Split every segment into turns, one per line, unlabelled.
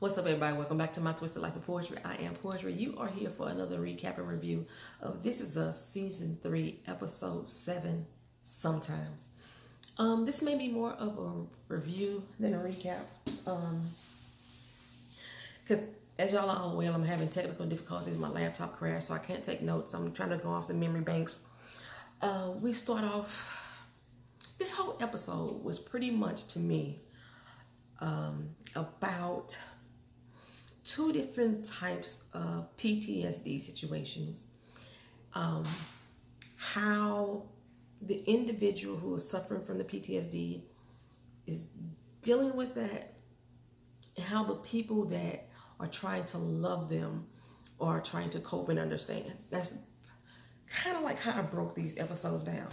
What's up, everybody? Welcome back to my Twisted Life of Poetry. I am Poetry. You are here for another recap and review of This Is Us Season 3, Episode 7, Sometimes. This may be more of a review than a recap. Because as y'all are all aware, I'm having technical difficulties. My laptop crashed, so I can't take notes. I'm trying to go off the memory banks. We start off, this whole episode was pretty much to me about two different types of PTSD situations. How the individual who is suffering from the PTSD is dealing with that, and how the people that are trying to love them are trying to cope and understand. That's kind of like how I broke these episodes down.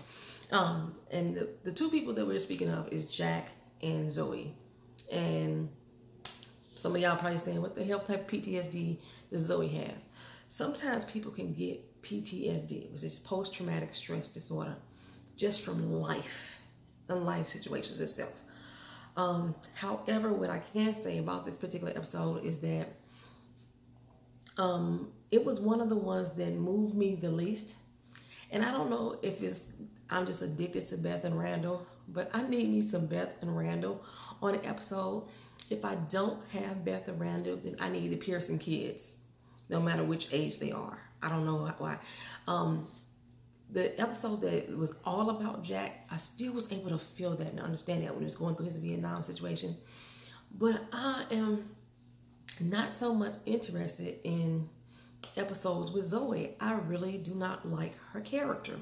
And the two people that we're speaking of is Jack and Zoey. And some of y'all probably saying, what the hell type of PTSD does Zoey have? Sometimes people can get PTSD, which is post-traumatic stress disorder, just from life and life situations itself. However, what I can say about this particular episode is that it was one of the ones that moved me the least. And I don't know if I'm just addicted to Beth and Randall, but I need me some Beth and Randall on an episode. If I don't have Beth and Randall, then I need the Pearson kids, no matter which age they are. I don't know why. The episode that was all about Jack, I still was able to feel that and understand that when he was going through his Vietnam situation. But I am not so much interested in episodes with Zoey. I really do not like her character.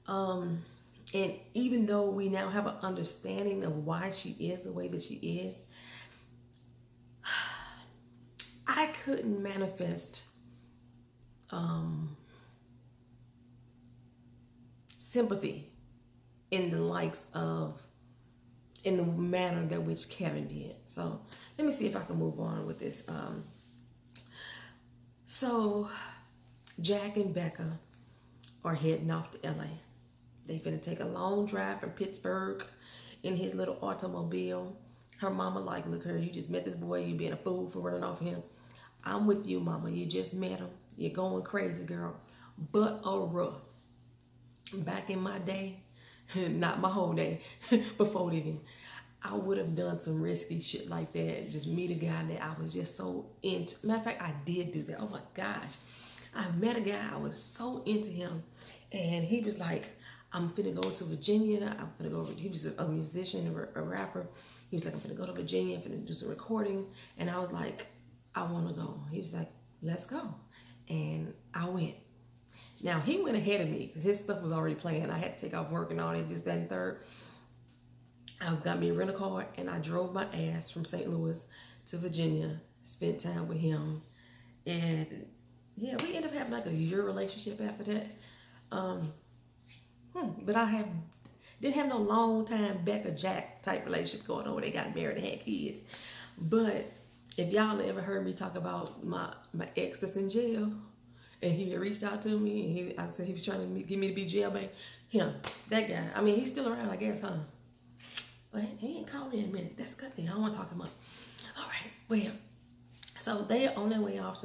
And even though we now have an understanding of why she is the way that she is, I couldn't manifest sympathy in the manner that which Kevin did. So let me see if I can move on with this. So Jack and Becca are heading off to LA. They finna take a long drive from Pittsburgh in his little automobile. Her mama like, look here, you just met this boy, you being a fool for running off him. I'm with you, mama. You just met him. You're going crazy, girl. But back in my day, not my whole day, before then, I would have done some risky shit like that. Just meet a guy that I was just so into. Matter of fact, I did do that. Oh my gosh. I met a guy, I was so into him. And he was like, I'm finna go to Virginia. I'm finna go. He was a musician, a rapper. He was like, I'm finna go to Virginia. I'm finna do some recording. And I was like, I want to go. He was like, let's go. And I went. Now, he went ahead of me because his stuff was already planned. I had to take off work and all that, just that and third. I got me a rental car and I drove my ass from St. Louis to Virginia, spent time with him. And yeah, we ended up having like a year relationship after that. But I didn't have no long time Becca Jack type relationship going on where they got married and had kids. But if y'all ever heard me talk about my ex that's in jail, and he had reached out to me, and I said he was trying to get me to be jailbait, that guy. I mean, he's still around, I guess, huh? But he ain't called me in a minute. That's a good thing. I don't want to talk him up. All right, well, so they are on their way off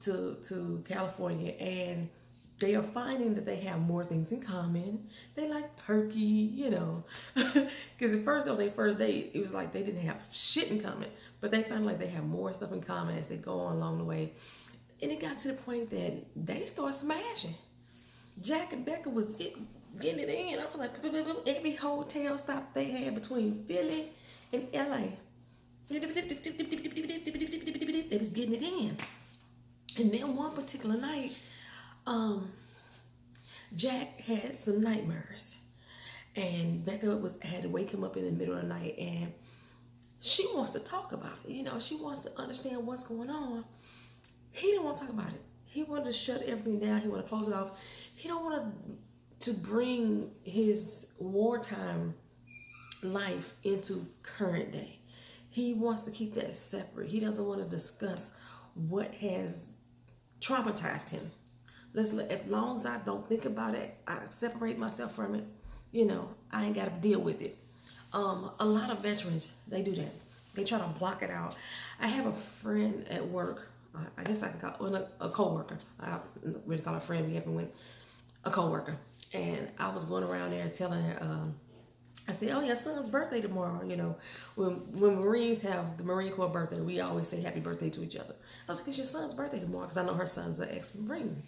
to California, and they are finding that they have more things in common. They like turkey, because at first, on their first date, it was like they didn't have shit in common, but they found like they have more stuff in common as they go on along the way. And it got to the point that they start smashing. Jack and Becca was getting it in. I was like, every hotel stop they had between Philly and LA, they was getting it in. And then one particular night, Jack had some nightmares, and Becca had to wake him up in the middle of the night, and she wants to talk about it. She wants to understand what's going on. He didn't want to talk about it. He wanted to shut everything down. He wanted to close it off. He don't want to bring his wartime life into current day. He wants to keep that separate. He doesn't want to discuss what has traumatized him. As long as I don't think about it, I separate myself from it, I ain't got to deal with it. A lot of veterans, they do that. They try to block it out. I have a friend at work. I guess I can call a coworker. I don't really call her a friend. We haven't went a coworker, and I was going around there telling her. I said, "Oh, your son's birthday tomorrow." You know, when Marines have the Marine Corps birthday, we always say happy birthday to each other. I was like, "It's your son's birthday tomorrow," because I know her son's an ex-Marine.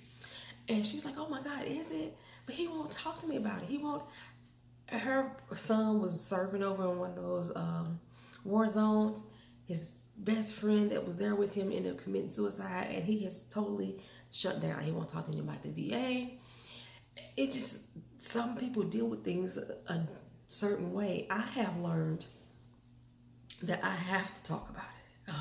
And she was like, "Oh my God, is it?" But he won't talk to me about it. He won't. Her son was serving over in one of those war zones. His best friend that was there with him ended up committing suicide, and he has totally shut down. He won't talk to anybody at the VA. It just, some people deal with things a certain way. I have learned that I have to talk about it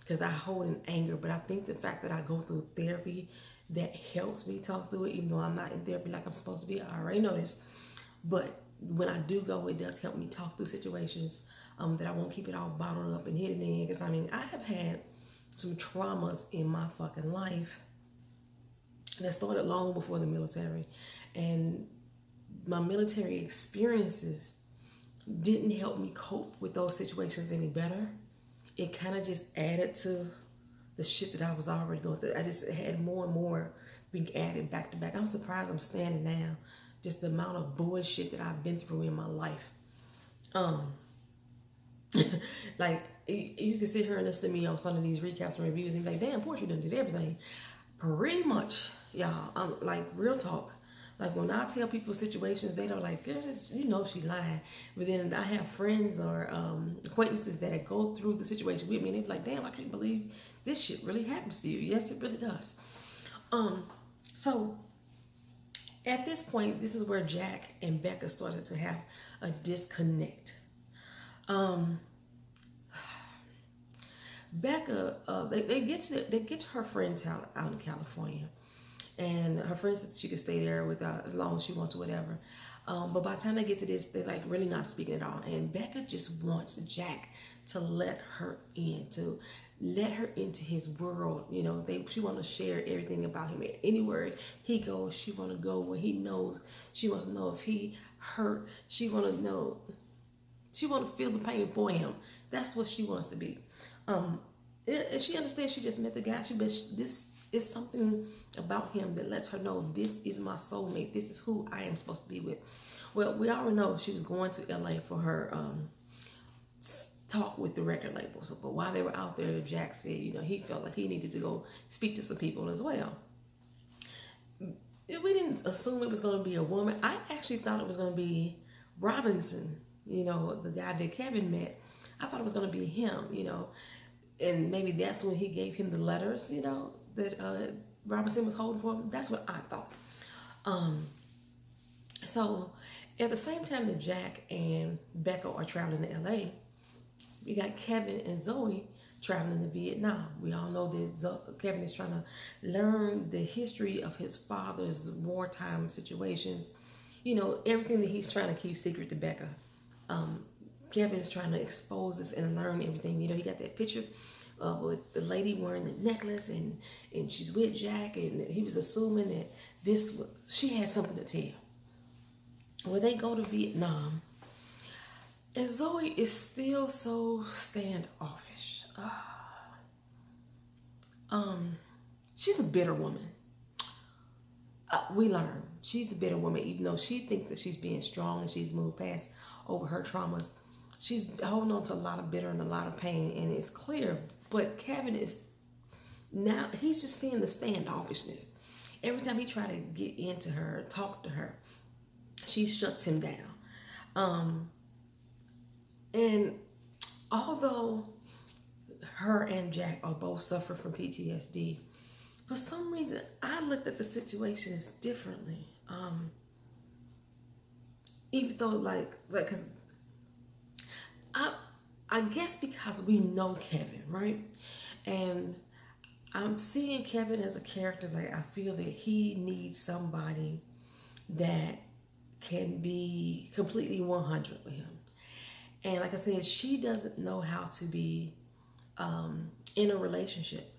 because I hold in anger. But I think the fact that I go through therapy, that helps me talk through it, even though I'm not in therapy like I'm supposed to be. I already know this. But when I do go, it does help me talk through situations that I won't keep it all bottled up and hidden in. Because I mean, I have had some traumas in my fucking life that started long before the military. And my military experiences didn't help me cope with those situations any better. It kind of just added to the shit that I was already going through. I just had more and more being added back to back. I'm surprised I'm standing now. Just the amount of bullshit that I've been through in my life. Like, you can sit here and listen to me on some of these recaps and reviews and be like, damn, Portia, you done did everything. Pretty much, y'all. I'm like, real talk. Like, when I tell people situations, they don't like, girl, you know she lying. But then I have friends or acquaintances that go through the situation with me, and they be like, damn, I can't believe this shit really happens to you. Yes, it really does. So at this point, this is where Jack and Becca started to have a disconnect. Becca, they get to her friend's house out in California, and her friend said she could stay there with as long as she wants or whatever. But by the time they get to this, they're like really not speaking at all. And Becca just wants Jack to let her in, to let her into his world. You know, she want to share everything about him. Anywhere he goes, she want to go where he knows. She wants to know if he hurt. She want to know. She want to feel the pain for him. That's what she wants to be. She understands she just met the guy. This is something about him that lets her know this is my soulmate. This is who I am supposed to be with. Well, we already know she was going to LA for her talk with the record label. So, but while they were out there, Jack said, you know, he felt like he needed to go speak to some people as well. We didn't assume it was going to be a woman. I actually thought it was going to be Robinson, you know, the guy that Kevin met. I thought it was going to be him, you know, and maybe that's when he gave him the letters, you know, that Robinson was holding for him. That's what I thought. So at the same time that Jack and Becca are traveling to LA, we got Kevin and Zoey traveling to Vietnam. We all know that Kevin is trying to learn the history of his father's wartime situations. You know, everything that he's trying to keep secret to Becca. Kevin's trying to expose this and learn everything. You know, he got that picture with the lady wearing the necklace and she's with Jack, and he was assuming that she had something to tell. When they go to Vietnam, and Zoey is still so standoffish. She's a bitter woman. We learn she's a bitter woman, even though she thinks that she's being strong and she's moved past over her traumas. She's holding on to a lot of bitter and a lot of pain, and it's clear. But Kevin is now, he's just seeing the standoffishness. Every time he tries to get into her, talk to her, she shuts him down. And although her and Jack are both suffer from PTSD, for some reason I looked at the situations differently. Even though because I guess because we know Kevin, right? And I'm seeing Kevin as a character, like I feel that he needs somebody that can be completely 100 with him. And like I said, she doesn't know how to be in a relationship.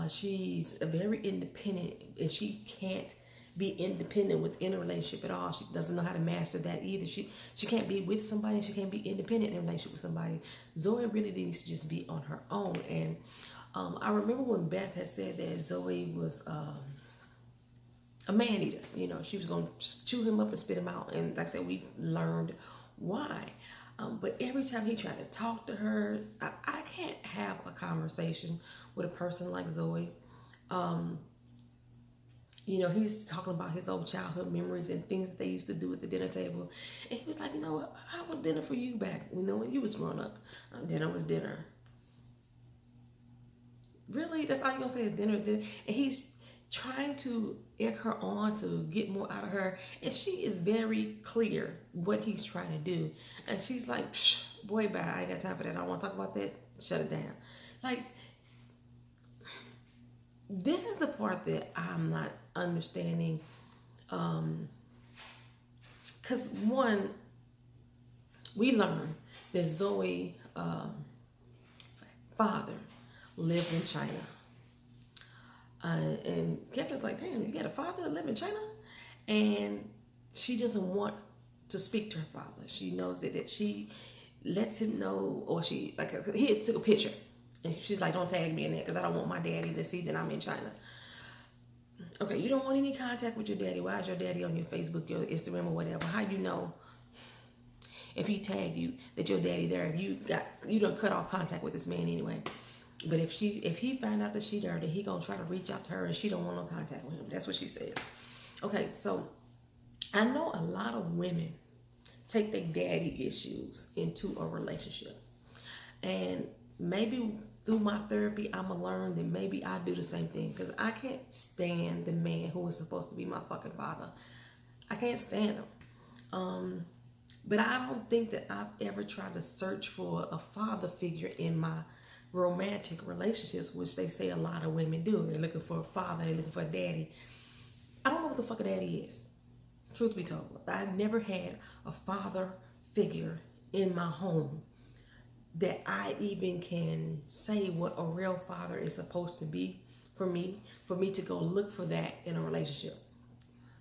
She's very independent, and she can't be independent within a relationship at all. She doesn't know how to master that either. She can't be with somebody. She can't be independent in a relationship with somebody. Zoey really needs to just be on her own. And I remember when Beth had said that Zoey was a man eater. You know, she was going to chew him up and spit him out. And like I said, we learned why. But every time he tried to talk to her, I can't have a conversation with a person like Zoey. You know, he's talking about his old childhood memories and things that they used to do at the dinner table. And he was like, you know, how was dinner for you back, you know, when you was growing up? Dinner was dinner. Really? That's all you're going to say is dinner is dinner? And he's trying to egg her on to get more out of her. And she is very clear what he's trying to do. And she's like, boy, bye. I ain't got time for that. I don't want to talk about that. Shut it down. Like, this is the part that I'm not understanding. Because one, we learned that Zoe father lives in China. And Kevin's like, damn, you got a father that live in China? And she doesn't want to speak to her father. She knows that if she lets him know, or she, like, he took a picture. And she's like, don't tag me in that because I don't want my daddy to see that I'm in China. Okay, you don't want any contact with your daddy. Why is your daddy on your Facebook, your Instagram, or whatever? How you know if he tagged you that your daddy there? If you don't cut off contact with this man anyway. But if he find out that she there, then he gonna try to reach out to her, and she don't want no contact with him. That's what she said. Okay, so I know a lot of women take their daddy issues into a relationship, and maybe through my therapy, I'm gonna learn that maybe I do the same thing, because I can't stand the man who is supposed to be my fucking father. I can't stand him. But I don't think that I've ever tried to search for a father figure in my romantic relationships, which they say a lot of women do. They're looking for a father, they're looking for a daddy. I don't know what the fuck a daddy is, truth be told. I never had a father figure in my home that I even can say what a real father is supposed to be for me to go look for that in a relationship.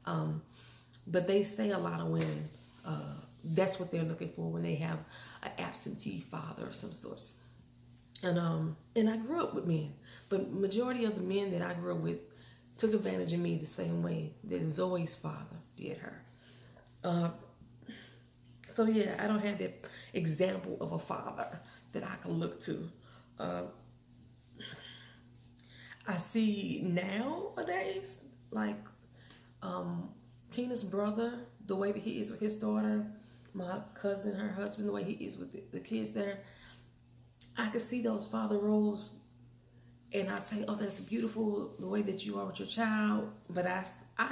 But they say a lot of women, that's what they're looking for when they have an absentee father of some sorts. And I grew up with men, but majority of the men that I grew up with took advantage of me the same way that Zoe's father did her. So yeah, I don't have that example of a father that I can look to. I see nowadays, like Keena's brother, the way that he is with his daughter, my cousin, her husband, the way he is with the kids there. I can see those father roles, and I say, oh, that's beautiful, the way that you are with your child. But I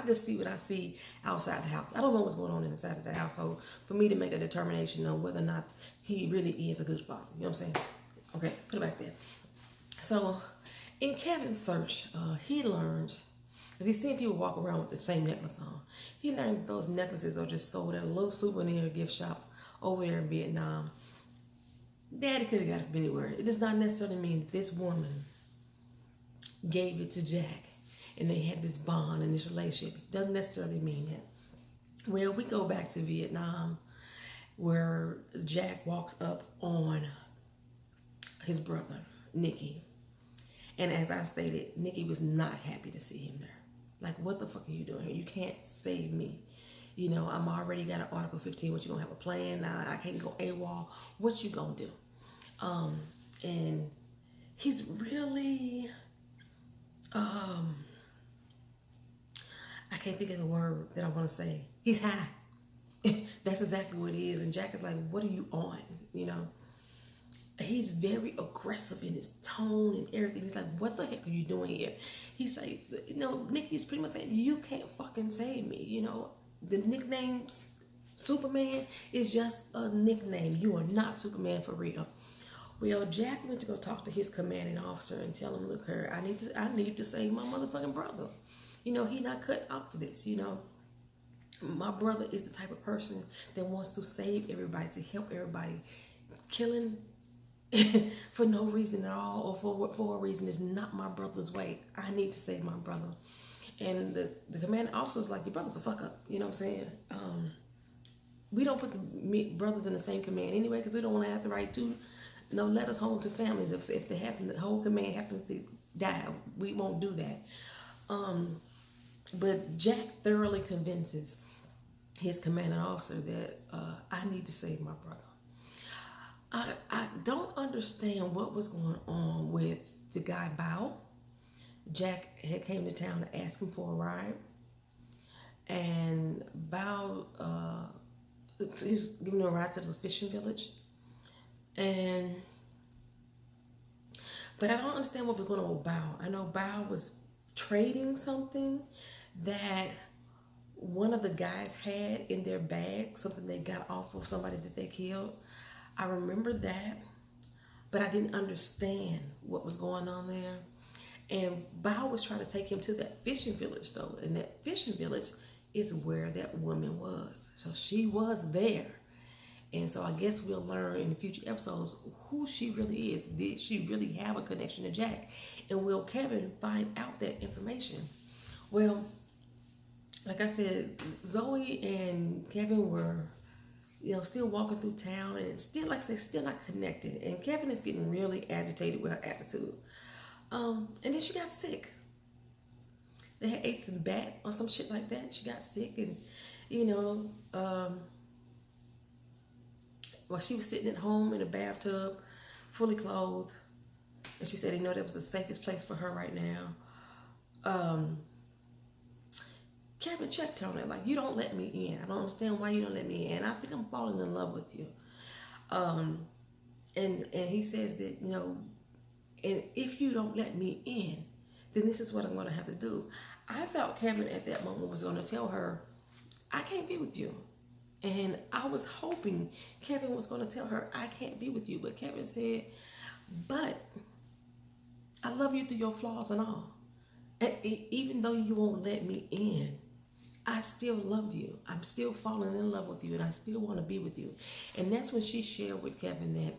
just see what I see outside the house. I don't know what's going on inside of the household for me to make a determination on whether or not he really is a good father. You know what I'm saying? Okay, put it back there. So in Kevin's search, he learns, because he's seen people walk around with the same necklace on. He learned those necklaces are just sold at a little souvenir gift shop over there in Vietnam. Daddy could have got it from anywhere. It does not necessarily mean that this woman gave it to Jack and they had this bond and this relationship. It doesn't necessarily mean that. Well, we go back to Vietnam, where Jack walks up on his brother, Nikki. And as I stated, Nikki was not happy to see him there. Like, what the fuck are you doing here? You can't save me. You know, I'm already got an Article 15. What, you gonna have a plan? Now I can't go AWOL. What you gonna do? And he's really, I can't think of the word that I want to say. He's high. That's exactly what he is. And Jack is like, what are you on? You know, he's very aggressive in his tone and everything. He's like, what the heck are you doing here? He's like, you know, Nikki's pretty much saying, you can't fucking save me. You know, the nickname Superman is just a nickname. You are not Superman for real. Well, Jack went to go talk to his commanding officer and tell him, look, her, I need to save my motherfucking brother. You know, he not cut out for this. You know, my brother is the type of person that wants to save everybody, to help everybody. Killing for no reason at all, or for a reason, is not my brother's way. I need to save my brother. And the commanding officer was like, your brother's a fuck up. You know what I'm saying? We don't put the brothers in the same command anyway because we don't want to have to write two letters home to families if they happen, the whole command happens to die. We won't do that. But Jack thoroughly convinces his commanding officer that I need to save my brother. I don't understand what was going on with the guy Bao. Jack had came to town to ask him for a ride, and Bao he was giving him a ride to the fishing village, but I don't understand what was going on with Bao. I know Bao was trading something that one of the guys had in their bag, something they got off of somebody that they killed. I remember that, but I didn't understand what was going on there. And Bao was trying to take him to that fishing village though, and that fishing village is where that woman was. So she was there. And so I guess we'll learn in the future episodes who she really is. Did she really have a connection to Jack? And will Kevin find out that information? Well, like I said, Zoey and Kevin were, still walking through town and still, like I said, still not connected. And Kevin is getting really agitated with her attitude. And then she got sick. They had ate some bat or some shit like that. She got sick and, while she was sitting at home in a bathtub, fully clothed, and she said, that was the safest place for her right now. Kevin checked on her, like, you don't let me in. I don't understand why you don't let me in. I think I'm falling in love with you. And he says that, and if you don't let me in, then this is what I'm going to have to do. I thought Kevin at that moment was going to tell her, I can't be with you. And I was hoping Kevin was going to tell her, I can't be with you. But Kevin said, but I love you through your flaws and all. And even though you won't let me in, I still love you. I'm still falling in love with you, and I still want to be with you. And that's when she shared with Kevin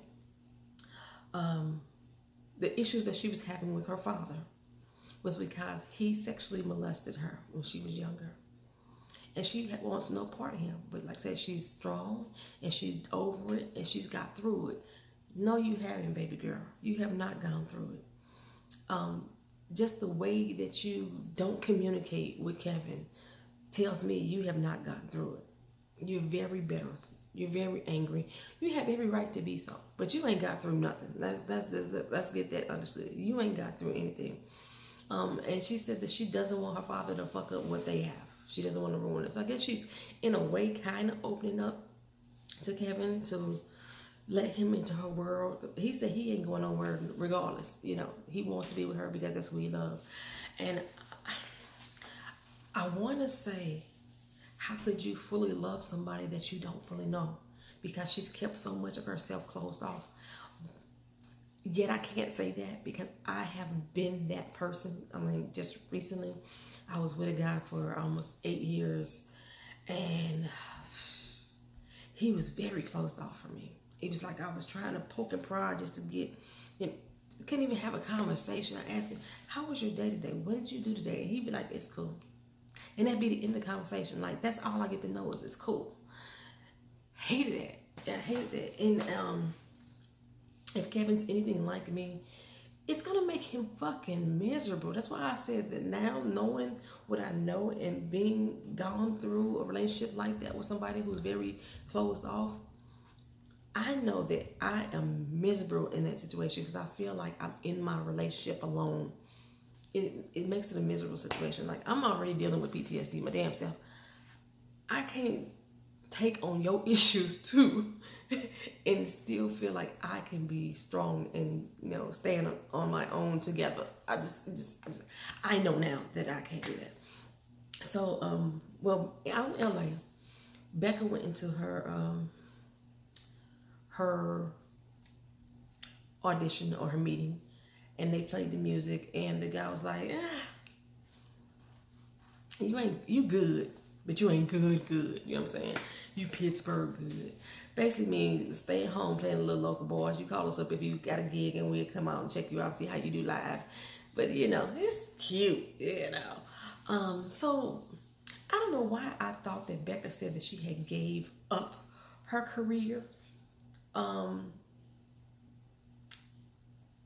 that the issues that she was having with her father was because he sexually molested her when she was younger. And she wants no part of him. But like I said, she's strong, and she's over it, and she's got through it. No, you haven't, baby girl. You have not gone through it. Just the way that you don't communicate with Kevin tells me you have not gotten through it. You're very bitter. You're very angry. You have every right to be so, but you ain't got through nothing. Let's get that understood. You ain't got through anything. And she said that she doesn't want her father to fuck up what they have. She doesn't want to ruin it. So I guess she's in a way kind of opening up to Kevin to let him into her world. He said he ain't going nowhere regardless. He wants to be with her because that's who he loves. And I want to say, how could you fully love somebody that you don't fully know? Because she's kept so much of herself closed off. Yet I can't say that because I have been that person. I mean, just recently, I was with a guy for almost 8 years, and he was very closed off for me. It was like I was trying to poke and prod just to get him. We couldn't even have a conversation. I asked him, how was your day today? What did you do today? And he'd be like, it's cool. And that'd be the end of the conversation. Like, that's all I get to know is it's cool. Hated that. Yeah, I hated that. And if Kevin's anything like me, it's going to make him fucking miserable. That's why I said that now, knowing what I know and being gone through a relationship like that with somebody who's very closed off, I know that I am miserable in that situation because I feel like I'm in my relationship alone. It makes it a miserable situation. Like, I'm already dealing with PTSD, my damn self. I can't take on your issues too and still feel like I can be strong and, stand on my own together. I know now that I can't do that. So, out in LA, Becca went into her audition or her meeting, and they played the music, and the guy was like, you good, but you ain't good. You know what I'm saying? You Pittsburgh good. Basically means stay at home playing the little local boys. You call us up if you got a gig, and we'll come out and check you out, see how you do live. But, it's cute, So I don't know why I thought that Becca said that she had gave up her career. Um,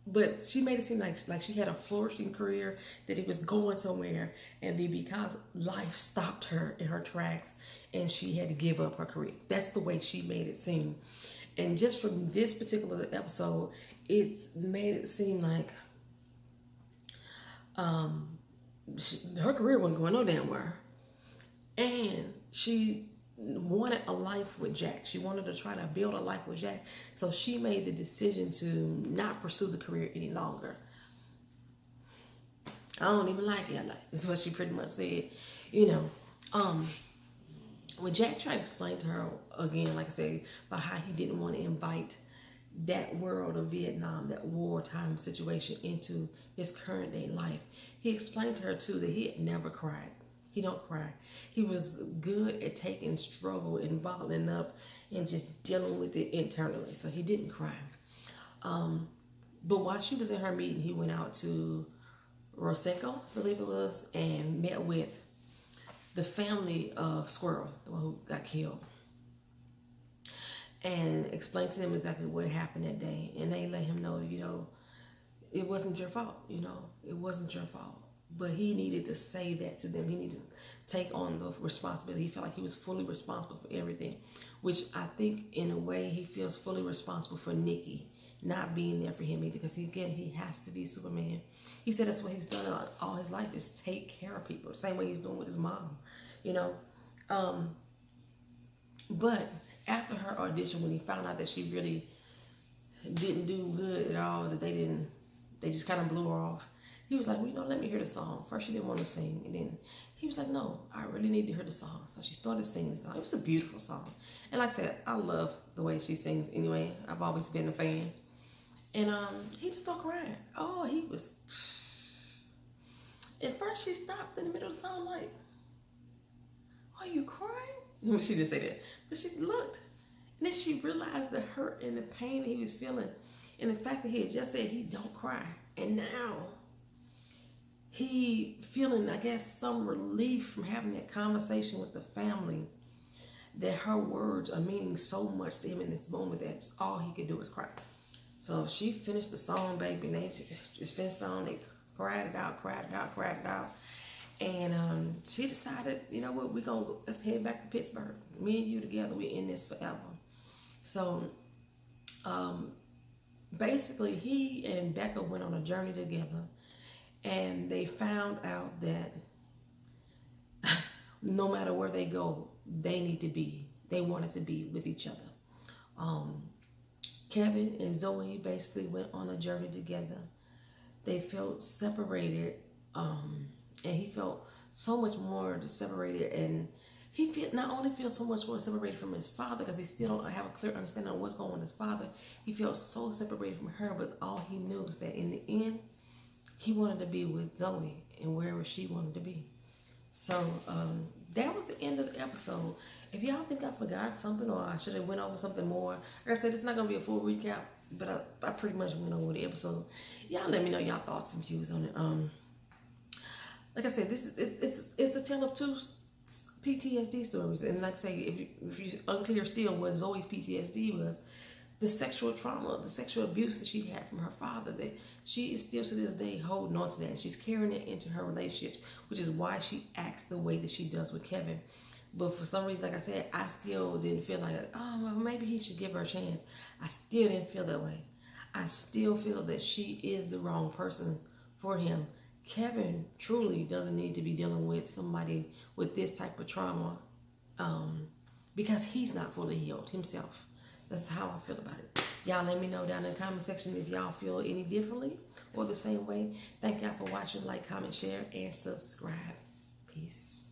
but she made it seem like she had a flourishing career, that it was going somewhere, and then because life stopped her in her tracks and she had to give up her career. That's the way she made it seem. And just from this particular episode, it made it seem like her career wasn't going no damn where. And she wanted a life with Jack. She wanted to try to build a life with Jack. So she made the decision to not pursue the career any longer. I don't even like it. Is what she pretty much said. You know, when Jack tried to explain to her again, like I said, about how he didn't want to invite that world of Vietnam, that wartime situation, into his current day life, he explained to her too that he had never cried. He don't cry. He was good at taking struggle and bottling up and just dealing with it internally. So he didn't cry. But while she was in her meeting, he went out to Rosecco, I believe it was, and met with the family of Squirrel, the one who got killed, and explained to them exactly what happened that day. And they let him know, it wasn't your fault, it wasn't your fault. But he needed to say that to them. He needed to take on the responsibility. He felt like he was fully responsible for everything, which I think in a way he feels fully responsible for Nikki not being there for him either, because he has to be Superman. He said that's what he's done all his life, is take care of people, the same way he's doing with his mom, But after her audition, when he found out that she really didn't do good at all, that they just kind of blew her off, he was like, well, let me hear the song. First, she didn't want to sing. And then he was like, no, I really need to hear the song. So she started singing the song. It was a beautiful song. And like I said, I love the way she sings anyway. I've always been a fan. And he just started crying. Oh, he was... At first, she stopped in the middle of the song like, are you crying? She didn't say that. But she looked. And then she realized the hurt and the pain that he was feeling. And the fact that he had just said he don't cry. And now... he feeling, I guess, some relief from having that conversation with the family, that her words are meaning so much to him in this moment that all he could do is cry. So she finished the song, baby, and they just finished the song. They cried it out. And she decided, what, let's head back to Pittsburgh. Me and you together, we're in this forever. So basically, he and Becca went on a journey together. And they found out that no matter where they go, they wanted to be with each other. Kevin and Zoey basically went on a journey together. They felt separated, and he felt so much more separated. And he not only feels so much more separated from his father, because he still don't have a clear understanding of what's going on with his father. He felt so separated from her, but all he knew was that in the end, he wanted to be with Zoey and wherever she wanted to be. So that was the end of the episode. If y'all think I forgot something, or I should have went over something more, like I said, it's not going to be a full recap, but I pretty much went over the episode. Y'all let me know y'all thoughts and views on it. Like I said, it's the tale of two PTSD stories. And like I say, if you're unclear still what Zoey's PTSD was, the sexual trauma, the sexual abuse that she had from her father, that she is still to this day holding on to that. And she's carrying it into her relationships, which is why she acts the way that she does with Kevin. But for some reason, like I said, I still didn't feel like, oh, well, maybe he should give her a chance. I still didn't feel that way. I still feel that she is the wrong person for him. Kevin truly doesn't need to be dealing with somebody with this type of trauma, because he's not fully healed himself. That's how I feel about it. Y'all let me know down in the comment section if y'all feel any differently or the same way. Thank y'all for watching. Like, comment, share, and subscribe. Peace.